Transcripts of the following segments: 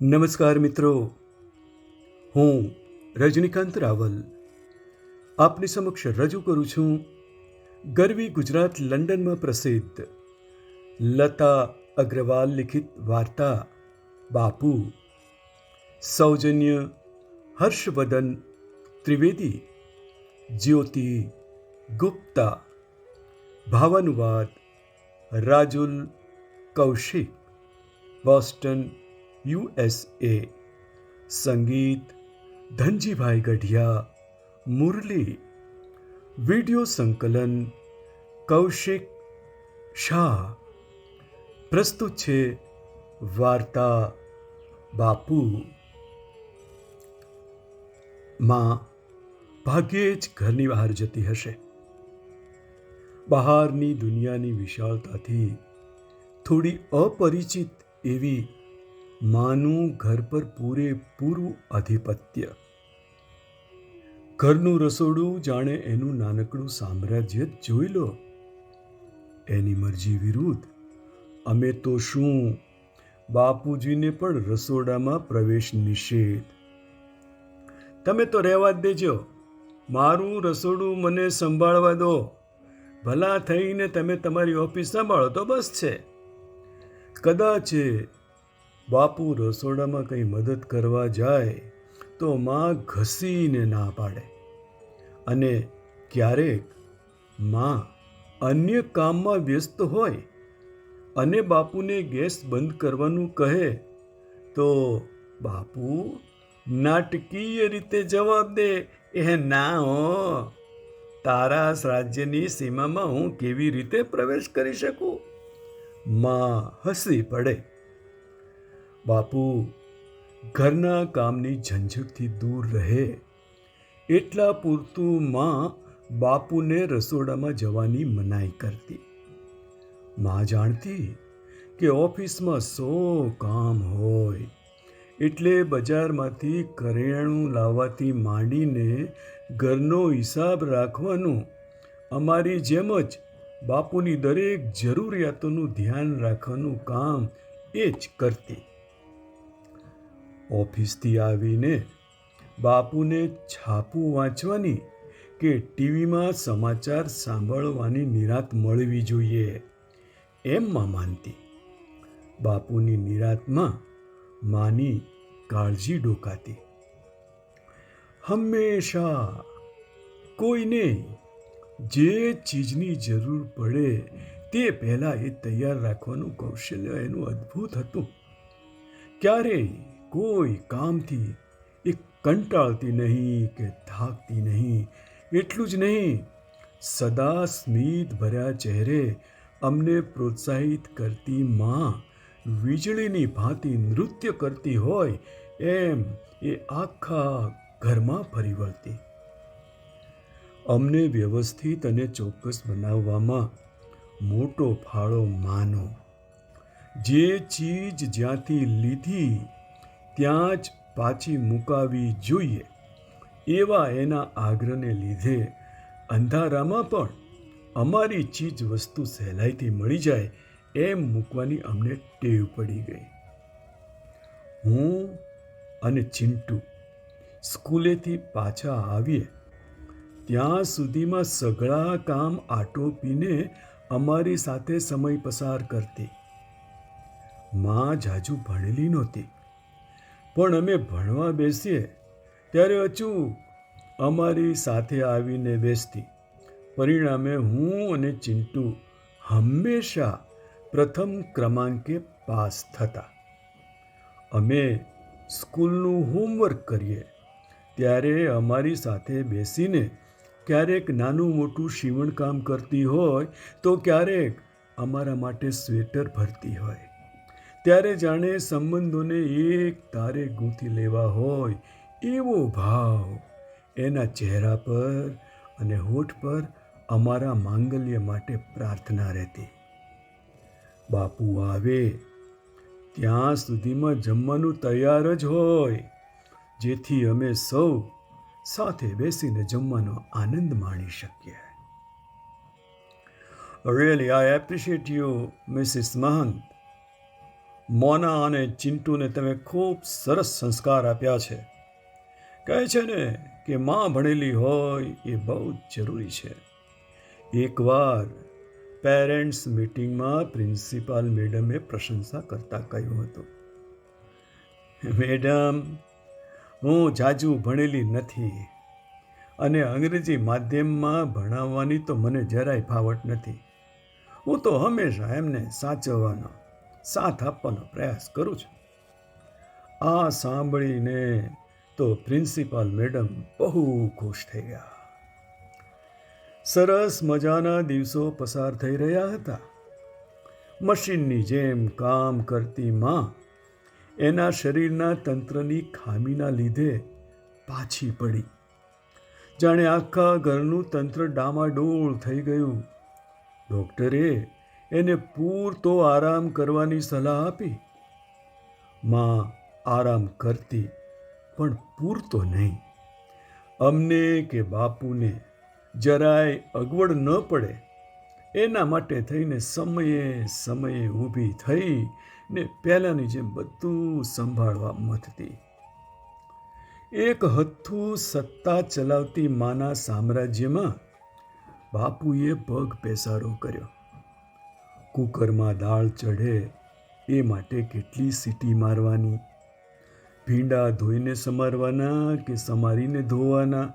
નમસ્કાર મિત્રો, હું રજનીકાંત રાવલ આપની સમક્ષ રજૂ કરું છું ગરવી ગુજરાત લંડનમાં પ્રસિદ્ધ લતા અગ્રવાલ લિખિત વાર્તા બાપુ. સૌજન્ય હર્ષવર્ધન ત્રિવેદી, જ્યોતિ ગુપ્તા. ભાવાનુવાદ રાજુલ કૌશિક, બોસ્ટન, USA. સંગીત ધનજીભાઈ ગઢિયા, મુરલી. વિડિયો સંકલન કૌશિક શાહ. પ્રસ્તુત છે વાર્તા બાપુ. માં ભાગ્યે જ ઘરની બહાર જતી હશે. બહારની દુનિયાની વિશાળતાથી થોડી અપરિચિત એવી માનું ઘર પર પૂરેપૂરું આધિપત્ય. ઘરનું રસોડું જાણે એનું નાનકડું સામ્રાજ્ય જ જોઈ લો. એની મરજી વિરુદ્ધ અમે તો શું, બાપુજીને પણ રસોડામાં પ્રવેશ નિષેધ. તમે તો રહેવા જ દેજો, મારું રસોડું મને સંભાળવા દો. ભલા થઈને તમે તમારી ઓફિસ સંભાળો તો બસ છે. કદાચ બાપુ રસોડામાં કંઈ મદદ કરવા જાય તો માં ઘસીને ના પાડે, અને ક્યારેક માં અન્ય કામમાં વ્યસ્ત હોય અને બાપુને ગેસ બંધ કરવાનું કહે તો બાપુ નાટકીય રીતે જવાબ દે, ના હો, તારા રાજ્યની સીમામાં હું કેવી રીતે પ્રવેશ કરી શકું. માં હસી પડે. બાપુ ઘરના કામની ઝંઝટથી દૂર રહે એટલા પૂરતું માં બાપુને રસોડામાં જવાની મનાઈ કરતી. માં જાણતી કે ઓફિસમાં 100 કામ હોય, એટલે બજારમાંથી કરિયાણું લાવવાથી માંડીને ઘરનો હિસાબ રાખવાનું, અમારી જેમ જ બાપુની દરેક જરૂરિયાતોનું ધ્યાન રાખવાનું કામ એ જ કરતી. ઓફિસથી આવીને બાપુને છાપું વાંચવાની કે ટીવીમાં સમાચાર સાંભળવાની નિરાંત મળવી જોઈએ એમ માં માનતી. બાપુની નિરાંતમાં માની કાળજી ડોકાતી. હંમેશા કોઈને જે ચીજની જરૂર પડે તે પહેલાં એ તૈયાર રાખવાનું કૌશલ્ય એનું અદ્ભુત હતું. ક્યારેય કોઈ કામથી એ કંટાળતી નહીં કે થાકતી નહીં. એટલું જ નહીં, સદા સ્મિત ભર્યા ચહેરે અમને પ્રોત્સાહિત કરતી માં વીજળીની ભાંતિ નૃત્ય કરતી હોય એમ એ આખા ઘરમાં ફરી વળતી. અમને વ્યવસ્થિત અને ચોક્કસ બનાવવામાં મોટો ફાળો માનો. જે ચીજ જ્યાંથી લીધી ત્યાં જ પાછી મુકાવી જોઈએ એવા એના આગ્રહને લીધે અંધારામાં પણ અમારી ચીજ વસ્તુ સહેલાઈથી મળી જાય એમ મૂકવાની અમને ટેવ પડી ગઈ. હું અને ચિંટુ સ્કૂલેથી પાછા આવીએ ત્યાં સુધીમાં સઘળા કામ આટોપીને અમારી સાથે સમય પસાર કરતી. માં જાજુ ભણેલી નહોતી, પણ અમે ભણવા બેસીએ ત્યારે અચૂક અમારી સાથે આવીને બેસતી. પરિણામે હું અને ચિંટુ હંમેશા પ્રથમ ક્રમાંકે પાસ થતા. અમે સ્કૂલનું હોમવર્ક કરીએ ત્યારે અમારી સાથે બેસીને ક્યારેક નાનું મોટું સીવણકામ કરતી હોય તો ક્યારેક અમારા માટે સ્વેટર ભરતી હોય. ત્યારે જાણે સંબંધોને એક તારે ગૂંથી લેવા હોય એવો ભાવ એના ચહેરા પર અને હોઠ પર અમારા માંગલ્ય માટે પ્રાર્થના રહેતી. બાપુ આવે ત્યાં સુધીમાં જમવાનું તૈયાર જ હોય, જેથી અમે સૌ સાથે બેસીને જમવાનો આનંદ માણી શકીએ. Really, I appreciate you, Mrs. Mahant. મોના અને ચિંટુને તમે ખૂબ સરસ સંસ્કાર આપ્યા છે. કહે છે ને કે માં ભણેલી હોય એ બહુ જ જરૂરી છે. એકવાર પેરેન્ટ્સ મીટિંગમાં પ્રિન્સિપાલ મેડમે પ્રશંસા કરતા કહ્યું હતું, મેડમ, હું જાજુ ભણેલી નથી અને અંગ્રેજી માધ્યમમાં ભણાવવાની તો મને જરાય ફાવટ નથી. હું તો હંમેશા એમને સાચવવાનો, સાથ આપવાનો પ્રયાસ કરું છું. આ સાંભળીને તો પ્રિન્સિપાલ મેડમ બહુ ખુશ થઈ ગયા. સરસ મજાના દિવસો પસાર થઈ રહ્યા હતા. મશીનની જેમ કામ કરતી માં એના શરીરના તંત્રની ખામીના લીધે પાછી પડી. જાણે આખા ઘરનું તંત્ર ડામાડોળ થઈ ગયું. ડૉક્ટરે એને પૂરતો આરામ કરવાની સલાહ આપી. માં આરામ કરતી, પણ પૂરતો નહીં. અમને કે બાપુને જરાય અગવડ ન પડે એના માટે થઈને સમયે સમયે ઊભી થઈ ને પહેલાંની જેમ બધું સંભાળવા મથતી. એક હથ્થું સત્તા ચલાવતી માના સામ્રાજ્યમાં બાપુએ પગ પેસારો કર્યો. કુકરમાં દાળ ચઢે એ માટે કેટલી સીટી મારવાની, ભીંડા ધોઈને સમારવાના કે સમારીને ધોવાના,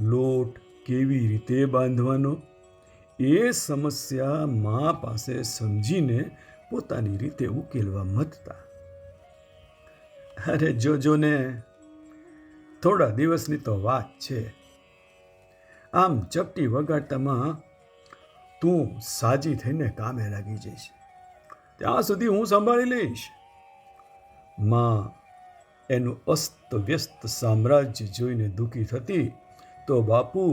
લોટ કેવી રીતે બાંધવાનો, એ સમસ્યા મા પાસે સમજીને પોતાની રીતે ઉકેલવા મથતા. અરે જોજો ને, થોડા દિવસની તો વાત છે. આમ ચપટી વગાડતામાં તું સાજી થઈને કામે લાગી જઈશ. ત્યાં સુધી હું સંભાળી લઈશ. માં એનું અસ્તવ્યસ્ત સામ્રાજ્ય જોઈને દુઃખી થતી તો બાપુ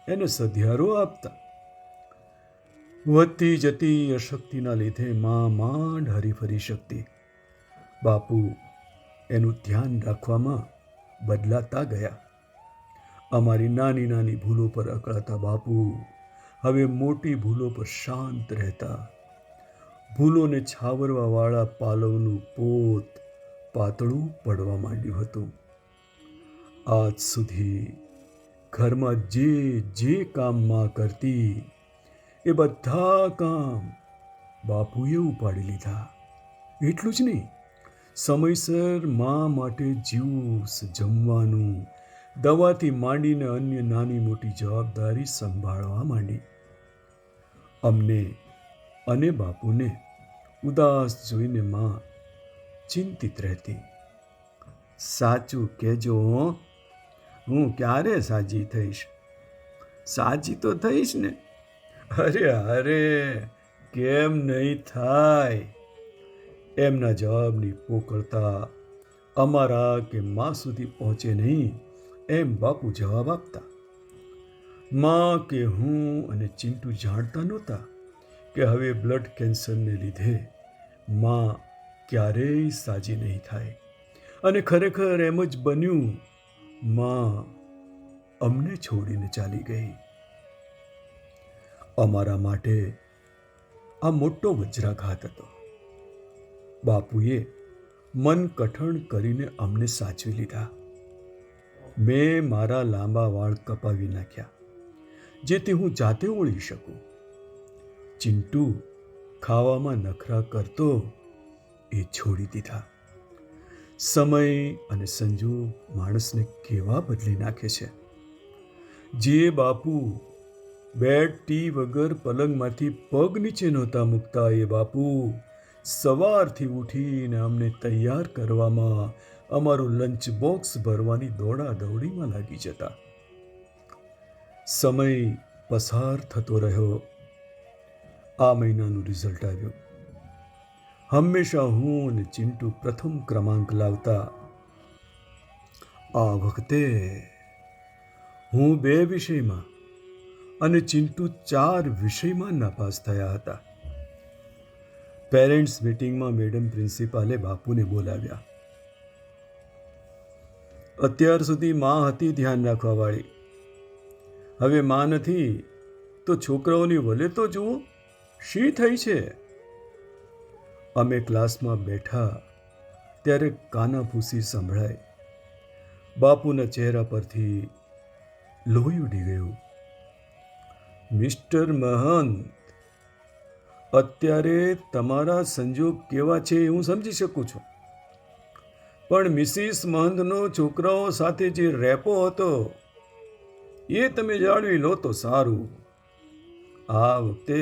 એને સધિયારો આપતા. વધતી જતી અશક્તિના લીધે માં માંડ હરીફરી શકતી. બાપુ એનું ધ્યાન રાખવામાં બદલાતા ગયા. અમારી નાની નાની ભૂલો પર અકળાતા બાપુ હવે મોટી ભૂલો પર શાંત રહેતા. ભૂલોને છાવરવાવાળા પાલવનું પોત પાતળું પડવા માંડ્યું હતું. આજ સુધી ઘરમાં જે કામમાં કરતી એ બધા કામ બાપુએ ઉપાડી લીધા. એટલું જ નહીં, સમયસર મા માટે જ્યુસ, જમવાનું, દવાથી માંડીને અન્ય નાની મોટી જવાબદારી સંભાળવા માંડી. અમને અને બાપુને ઉદાસ જોઈને માં ચિંતિત રહેતી. સાચું કહેજો, હું ક્યારે સાજી થઈશ? સાજી તો થઈશ ને. અરે કેમ નહીં થાય? એમના જવાબની પોકળતા અમારા કે માં સુધી પહોંચે નહીં એમ બાપુ જવાબ આપતા. માં કે હું અને ચિંટુ જાણતા નહોતા કે હવે બ્લડ કેન્સરને લીધે માં ક્યારેય સાજી નહીં થાય. અને ખરેખર એમ જ બન્યું. માં અમને છોડીને ચાલી ગઈ. અમારા માટે આ મોટો વજ્રાઘાત હતો. બાપુએ મન કઠણ કરીને અમને સાચવી લીધા. મેં મારા લાંબા વાળ કપાવી નાખ્યા, જેથી હું જાતે ઓળી શકું. ચિંટુ ખાવામાં નખરા કરતો, એ છોડી દીધા. સમય અને સંજોગ માણસને કેવા બદલી નાખે છે. જે બાપુ બેડ ટી વગર પલંગમાંથી પગ નીચે નહોતા મૂકતા, એ બાપુ સવારથી ઉઠીને અમને તૈયાર કરવામાં, અમારું લંચ બોક્સ ભરવાની દોડાદોડીમાં લાગી જતા. સમય પસાર થતો રહ્યો. આ મહિનાનું રિઝલ્ટ આવ્યું. હંમેશા હું અને ચિંટુ પ્રથમ ક્રમાંક લાવતા. આ વખતે હું 2 વિષયમાં અને ચિંટુ 4 વિષયમાં નાપાસ થયા હતા. પેરેન્ટ્સ મીટિંગમાં મેડમ પ્રિન્સિપાલે બાપુને બોલાવ્યા. અત્યાર સુધી માં હતી ધ્યાન રાખવાવાળી. હવે માં નથી તો છોકરાઓની વલે તો જુઓ શી થઈ છે. અમે ક્લાસમાં બેઠા ત્યારે કાનાફૂસી સંભળાય. બાપુના ચહેરા પરથી લોહી ઉડી ગયું. મિસ્ટર મહંત, અત્યારે તમારા સંજોગ કેવા છે હું સમજી શકું છું, પણ મિસિસ મહંતનો છોકરાઓ સાથે જે રેપો હતો એ તમે જાળવી લો તો સારું. આ વખતે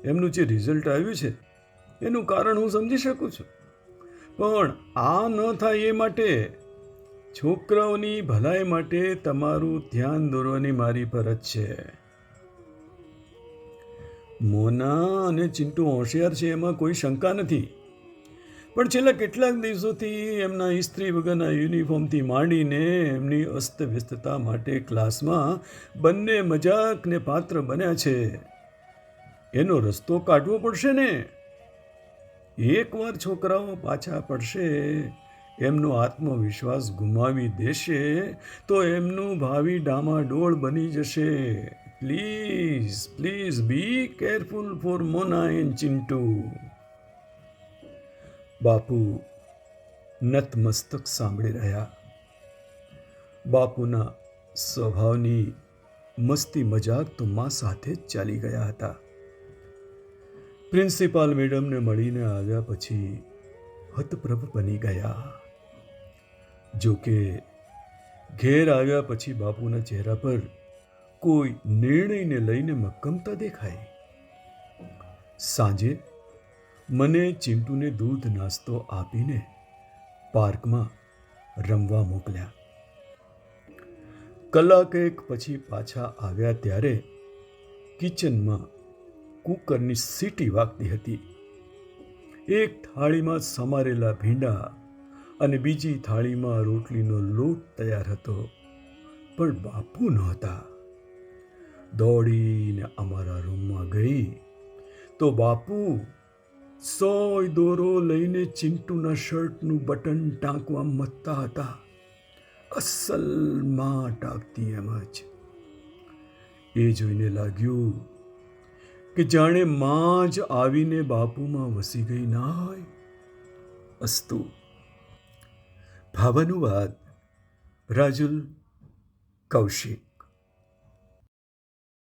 એમનું જે રિઝલ્ટ આવ્યું છે એનું કારણ હું સમજી શકું છું, પણ આ ન થાય એ માટે, છોકરાઓની ભલાઈ માટે તમારું ધ્યાન દોરવાની મારી ફરજ છે. મોના અને ચિંટુ હોશિયાર છે એમાં કોઈ શંકા નથી, પણ છેલ્લા કેટલાક દિવસોથી એમના ઇસ્ત્રી વગરના યુનિફોર્મથી માંડીને એમની અસ્તવ્યસ્તતા માટે ક્લાસમાં બંને મજાકને પાત્ર બન્યા છે. એનો રસ્તો કાઢવો પડશે ને. એકવાર છોકરાઓ પાછા પડશે, એમનો આત્મવિશ્વાસ ગુમાવી દેશે તો એમનું ભાવિ ડામાડોળ બની જશે. Please please be careful for Mona and Chintu. બાપુ નતમસ્તક સાંભળી રહ્યા. બાપુના સ્વભાવની મસ્તી મજાક તો માં સાથે જ ચાલી ગયા હતા. પ્રિન્સિપાલ મેડમને મળીને આવ્યા પછી હતપ્રભ બની ગયા. જોકે ઘેર આવ્યા પછી બાપુના ચહેરા પર કોઈ નિર્ણયને લઈને મક્કમતા દેખાય. સાંજે મને ચિંટુને દૂધ નાસ્તો આપીને પાર્કમાં રમવા મોકલ્યા. કલાકેક પછી પાછા આવ્યા ત્યારે કિચનમાં કુકરની સીટી વાગતી હતી. એક થાળીમાં સમારેલા ભીંડા અને બીજી થાળીમાં રોટલીનો લોટ તૈયાર હતો, પણ બાપુ નહોતા. દોડીને અમારા રૂમમાં ગઈ તો બાપુ સોય દોરો લઈને ચિંટુના શર્ટનું બટન ટાંકવા મથતા હતા. અસલમાં ટાંકતી એમ જ. એ જોઈને લાગ્યું કે જાણે માં જ આવીને બાપુમાં વસી ગઈ ના હોય. અસ્તુ. ભાવાનુવાદ રાજુલ કૌશિક.